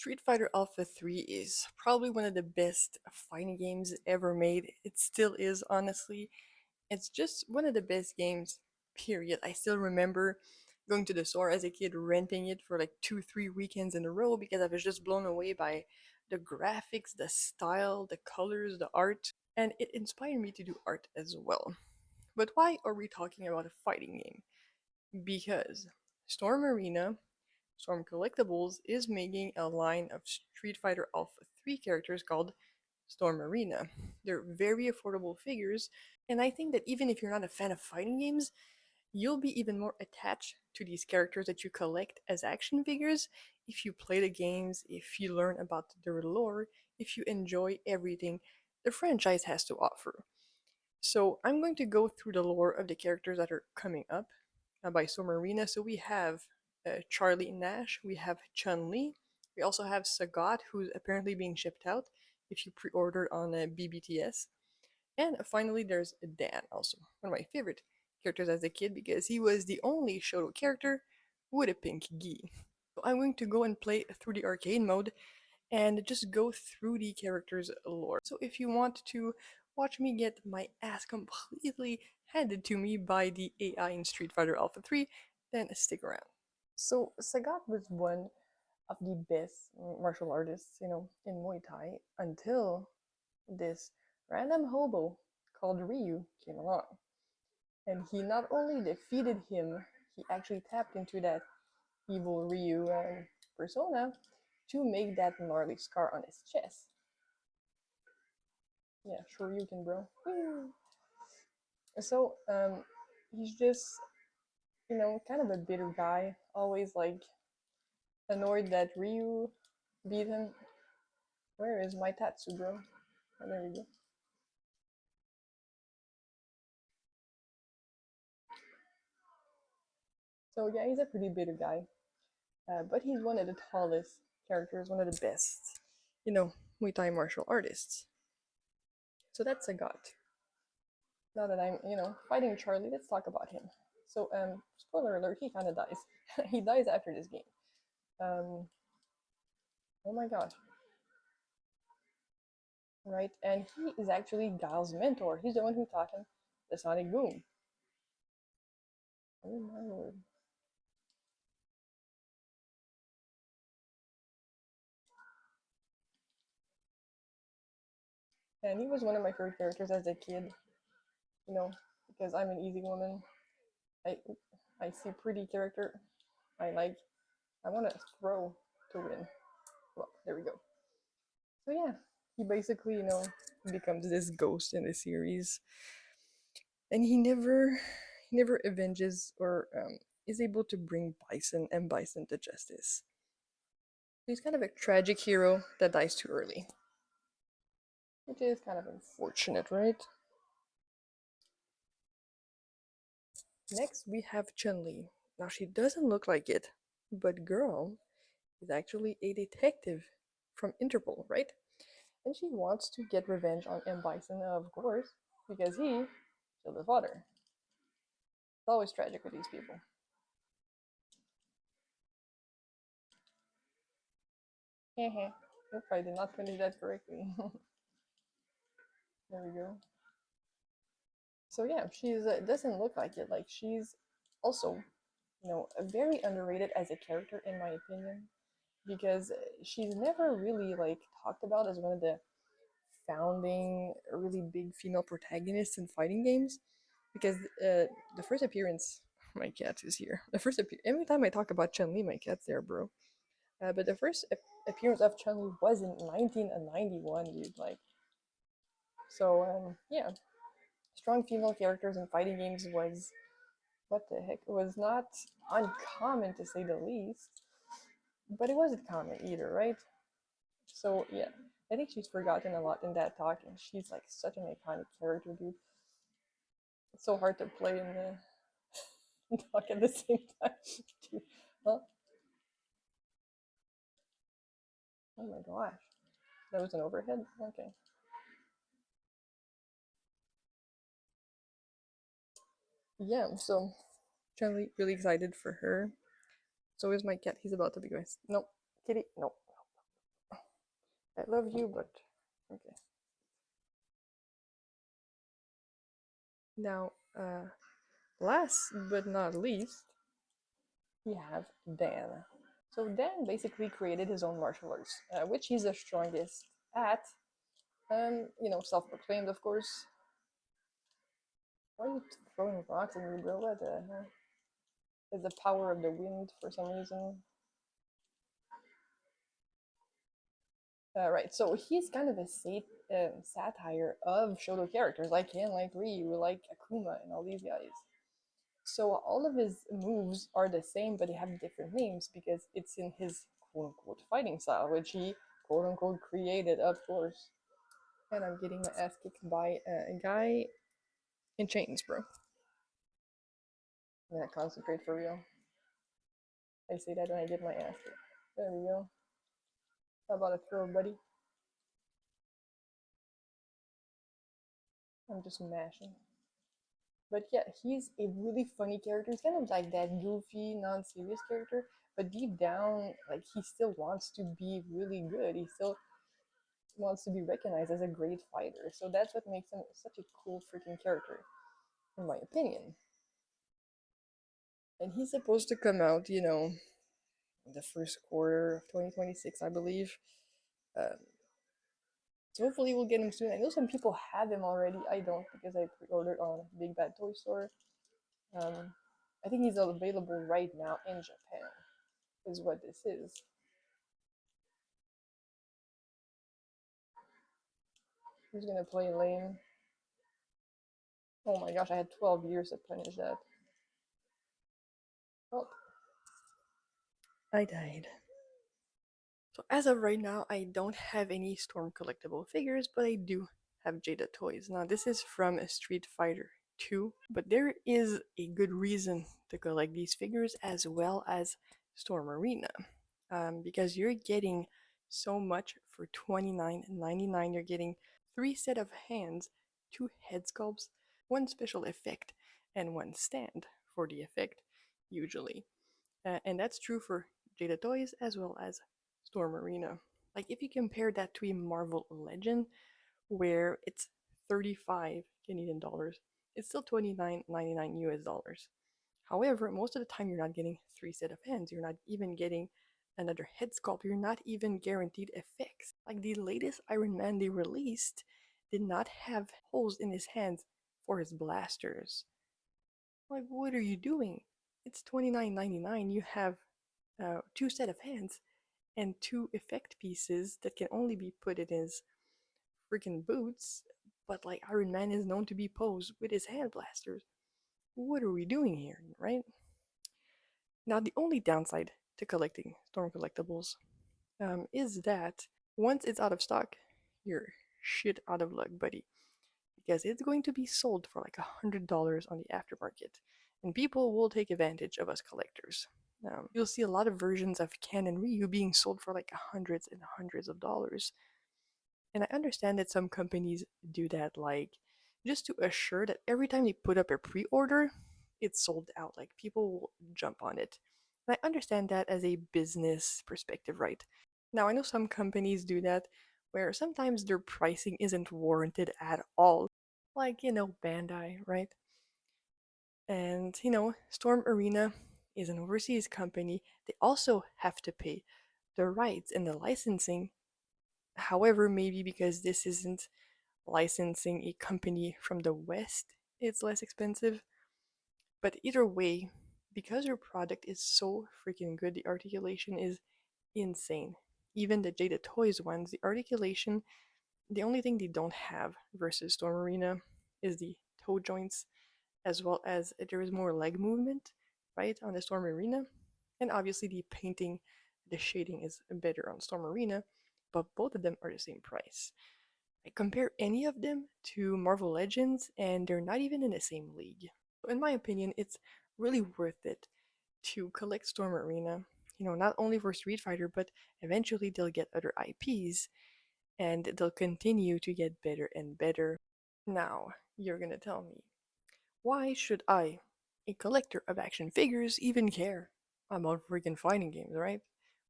Street Fighter Alpha 3 is probably one of the best fighting games ever made. It still is, honestly. It's just one of the best games, period. I still remember going to the store as a kid, renting it for like 2, 3 weekends in a row because I was just blown away by the graphics, the style, the colors, the art, and it inspired me to do art as well. But why are we talking about a fighting game? Because Storm Arena Storm Collectibles is making a line of Street Fighter Alpha 3 characters called Storm Arena. They're very affordable figures, and I think that even if you're not a fan of fighting games, you'll be even more attached to these characters that you collect as action figures if you play the games, if you learn about their lore, if you enjoy everything the franchise has to offer. So I'm going to go through the lore of the characters that are coming up by Somarina. So we have Charlie Nash, we have Chun-Li, we also have Sagat, who's apparently being shipped out if you pre-order on BBTS. And finally, there's Dan, also one of my favorite characters as a kid because he was the only Shoto character with a pink gi. So I'm going to go and play through the arcade mode and just go through the character's lore. So if you want to watch me get my ass completely handed to me by the AI in Street Fighter Alpha 3, then stick around. So Sagat was one of the best martial artists, in Muay Thai until this random hobo called Ryu came along. And he not only defeated him, he actually tapped into that evil Ryu persona to make that gnarly scar on his chest. Yeah, sure you can, bro. So, he's just, kind of a bitter guy, always like annoyed that Ryu beat him. Where is my Tatsu, bro? Oh, there we go. So yeah, he's a pretty bitter guy, but he's one of the tallest characters, one of the best, Muay Thai martial artists. So that's a god. Now that I'm, fighting Charlie, let's talk about him. So, spoiler alert, he kind of dies. He dies after this game. Um, oh my gosh. Right? And he is actually Guile's mentor. He's the one who taught him the Sonic Boom. Oh my lord. And he was one of my favorite characters as a kid, you know, because I'm an easy woman. I I see pretty character. I like I wanna throw to win. Well, there we go. So yeah, he basically, becomes this ghost in the series. And he never avenges or is able to bring Bison and Bison to justice. He's kind of a tragic hero that dies too early, which is kind of unfortunate, right? Next, we have Chun-Li. Now, she doesn't look like it, but girl is actually a detective from Interpol, right? And she wants to get revenge on M. Bison, of course, because he killed his father. It's always tragic with these people. Hehe. Nope, I did not finish that correctly. There we go. So yeah, she's doesn't look like it. Like she's also, very underrated as a character in my opinion, because she's never really like talked about as one of the founding really big female protagonists in fighting games. Because the first appearance, my cat is here. Every time I talk about Chun Li, my cat's there, bro. But the first appearance of Chun Li was in 1991, dude. Like, so yeah, strong female characters in fighting games was what the heck? It was not uncommon to say the least, but it wasn't common either, right? So yeah, I think she's forgotten a lot in that talk, and she's like such an iconic character, dude. It's so hard to play in the talk at the same time. Dude. Huh? Oh my gosh, that was an overhead. Okay. Yeah. So, Charlie, really excited for her. So is my cat. He's about to be going. No, kitty. No. I love you, but okay. Now, last but not least, we have Dan. So Dan basically created his own martial arts, which he's the strongest at. Self-proclaimed, of course. Why are you throwing rocks at me, bro? What the hell? It's the power of the wind for some reason. Right, so he's kind of a satire of Shoto characters like Ken, like Ryu, like Akuma, and all these guys. So all of his moves are the same, but they have different names because it's in his quote unquote fighting style, which he quote unquote created, of course. And I'm getting my ass kicked by a guy in chains, bro. I'm gonna concentrate for real. I say that when I get my ass kicked. There we go. How about a throw, buddy? I'm just mashing. But yeah, he's a really funny character. He's kind of like that goofy, non-serious character, but deep down, like he still wants to be really good. He still wants to be recognized as a great fighter. So that's what makes him such a cool freaking character, in my opinion. And he's supposed to come out, the first quarter of 2026, I believe. Um, so hopefully we'll get him soon. I know some people have him already. I don't because I pre-ordered on Big Bad Toy Store. Um, I think he's available right now in Japan. Is what this is. Who's gonna play lame? Oh my gosh, I had 12 years to punish that. Oh, I died. So as of right now, I don't have any Storm collectible figures, but I do have Jada toys. Now this is from a Street Fighter 2, but there is a good reason to collect these figures as well as Storm Arena. Because you're getting so much for $29.99. You're getting 3 set of hands, 2 head sculpts, 1 special effect, and 1 stand for the effect, usually. And that's true for Jada Toys as well as Storm Arena. Like if you compare that to a Marvel Legend, where it's 35 Canadian dollars, it's still 29.99 US dollars. However, most of the time you're not getting 3 set of hands. You're not even getting another head sculpt. You're not even guaranteed effects. Like the latest Iron Man they released did not have holes in his hands for his blasters. Like, what are you doing? It's 29.99. You have 2 set of hands and 2 effect pieces that can only be put in his freaking boots. But like Iron Man is known to be posed with his hand blasters. What are we doing here, right? Now, the only downside to collecting Storm collectibles is that once it's out of stock, you're shit out of luck, buddy. Because it's going to be sold for like $100 on the aftermarket, and people will take advantage of us collectors. You'll see a lot of versions of Ken and Ryu being sold for like hundreds and hundreds of dollars. And I understand that some companies do that, like just to assure that every time they put up a pre order, it's sold out. Like people will jump on it. And I understand that as a business perspective, right? Now, I know some companies do that where sometimes their pricing isn't warranted at all. Like, Bandai, right? And, Storm Arena is an overseas company. They also have to pay the rights and the licensing. However, maybe because this isn't licensing a company from the West, it's less expensive. But either way, because your product is so freaking good, the articulation is insane. Even the Jada Toys ones, the articulation, the only thing they don't have versus Storm Arena is the toe joints, as well as there is more leg movement, right, on the Storm Arena. And obviously, the painting, the shading is better on Storm Arena, but both of them are the same price. I compare any of them to Marvel Legends, and they're not even in the same league. In my opinion, it's really worth it to collect Storm Arena. Not only for Street Fighter, but eventually they'll get other IPs, and they'll continue to get better and better. Now, you're gonna tell me, why should I, a collector of action figures, even care about freaking fighting games, right?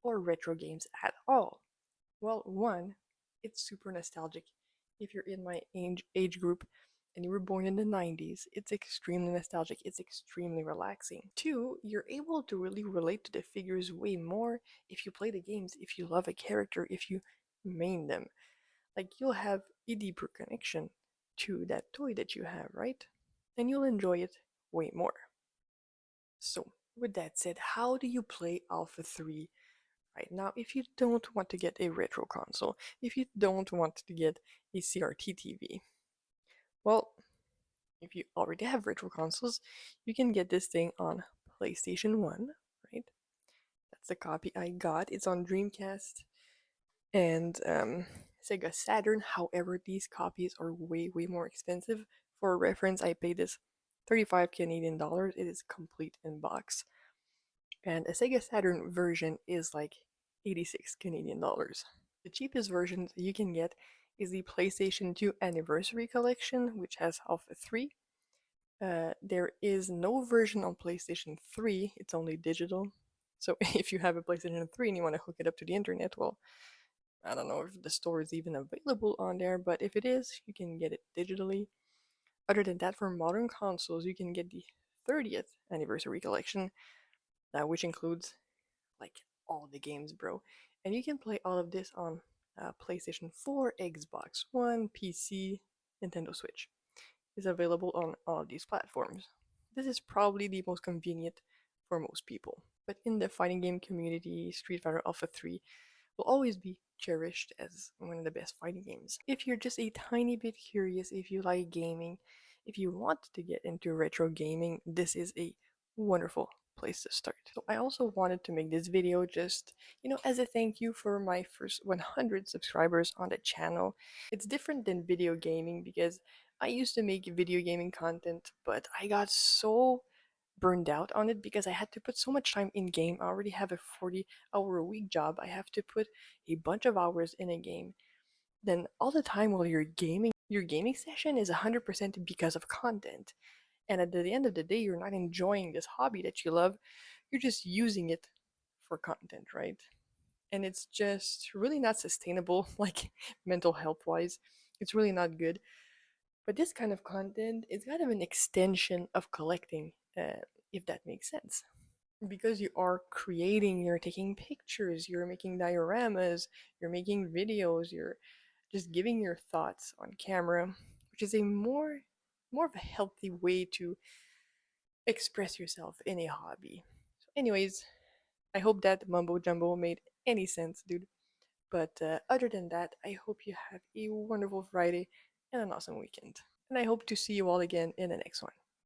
Or retro games at all? Well, one, It's super nostalgic. If you're in my age group and you were born in the 90s, it's extremely nostalgic. It's extremely relaxing. Two, you're able to really relate to the figures way more if you play the games, if you love a character, if you main them. Like you'll have a deeper connection to that toy that you have, right? And you'll enjoy it way more. So, with that said, how do you play Alpha 3 right now if you don't want to get a retro console, if you don't want to get a CRT TV? Well, if you already have retro consoles, you can get this thing on PlayStation 1, right? That's the copy I got. It's on Dreamcast and Sega Saturn. However, these copies are way, way more expensive. For reference, I paid this 35 Canadian dollars. It is complete in box. And a Sega Saturn version is like 86 Canadian dollars. The cheapest version you can get is the PlayStation 2 Anniversary Collection, which has Alpha 3. There is no version on PlayStation 3, it's only digital. So if you have a PlayStation 3 and you want to hook it up to the internet, well, I don't know if the store is even available on there, but if it is, you can get it digitally. Other than that, for modern consoles, you can get the 30th Anniversary Collection, which includes like all the games, bro. And you can play all of this on PlayStation 4, Xbox One, PC, Nintendo Switch. It's available on all of these platforms. This is probably the most convenient for most people. But in the fighting game community, Street Fighter Alpha 3 will always be cherished as one of the best fighting games. If you're just a tiny bit curious, if you like gaming, if you want to get into retro gaming, this is a wonderful place to start. So I also wanted to make this video just, as a thank you for my first 100 subscribers on the channel. It's different than video gaming because I used to make video gaming content, but I got so burned out on it because I had to put so much time in game. I already have a 40-hour a week job. I have to put a bunch of hours in a game. Then all the time while you're gaming, your gaming session is 100% because of content. And at the end of the day, you're not enjoying this hobby that you love. You're just using it for content, right? And it's just really not sustainable, like mental health wise. It's really not good. But this kind of content is kind of an extension of collecting, if that makes sense. Because you are creating, you're taking pictures, you're making dioramas, you're making videos, you're just giving your thoughts on camera, which is a more of a healthy way to express yourself in a hobby. So anyways, I hope that mumbo jumbo made any sense, dude. But other than that, I hope you have a wonderful Friday and an awesome weekend. And I hope to see you all again in the next one.